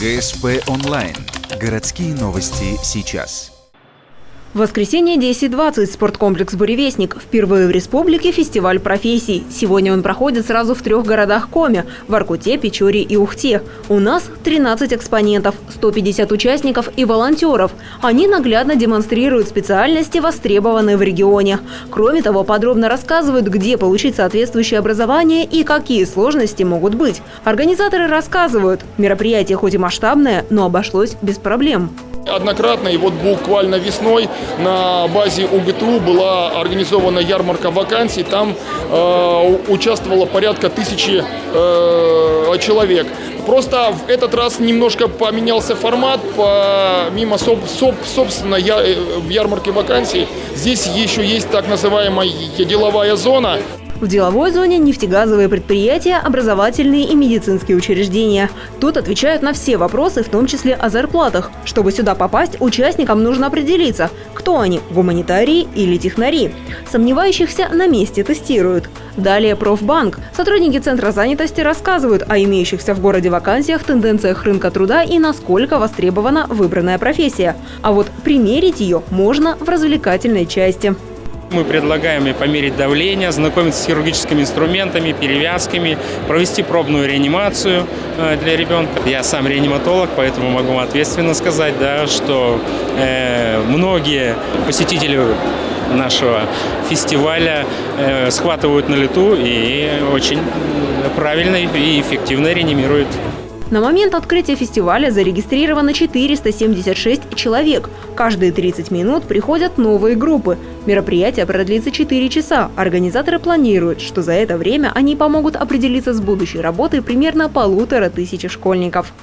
ГСП онлайн. Городские новости сейчас. В воскресенье 10:20 спорткомплекс «Буревестник». Впервые в республике фестиваль профессий. Сегодня он проходит сразу в 3 городах Коми – Воркуте, Печоре и Ухте. У нас 13 экспонентов, 150 участников и волонтеров. Они наглядно демонстрируют специальности, востребованные в регионе. Кроме того, подробно рассказывают, где получить соответствующее образование и какие сложности могут быть. Организаторы рассказывают, мероприятие хоть и масштабное, но обошлось без проблем. Однократно, и вот буквально весной на базе УГТУ была организована ярмарка вакансий. Там участвовало порядка 1000 человек. Просто в этот раз немножко поменялся формат. Помимо, собственно, в ярмарке вакансий здесь еще есть так называемая деловая зона. В деловой зоне нефтегазовые предприятия, образовательные и медицинские учреждения. Тут отвечают на все вопросы, в том числе о зарплатах. Чтобы сюда попасть, участникам нужно определиться, кто они – гуманитарии или технари. Сомневающихся на месте тестируют. Далее профбанк. Сотрудники Центра занятости рассказывают о имеющихся в городе вакансиях, тенденциях рынка труда и насколько востребована выбранная профессия. А вот примерить ее можно в развлекательной части. Мы предлагаем и померить давление, знакомиться с хирургическими инструментами, перевязками, провести пробную реанимацию для ребенка. Я сам реаниматолог, поэтому могу ответственно сказать, что многие посетители нашего фестиваля схватывают на лету и очень правильно и эффективно реанимируют. На момент открытия фестиваля зарегистрировано 476 человек. Каждые 30 минут приходят новые группы. Мероприятие продлится 4 часа. Организаторы планируют, что за это время они помогут определиться с будущей работой примерно 1500 школьников.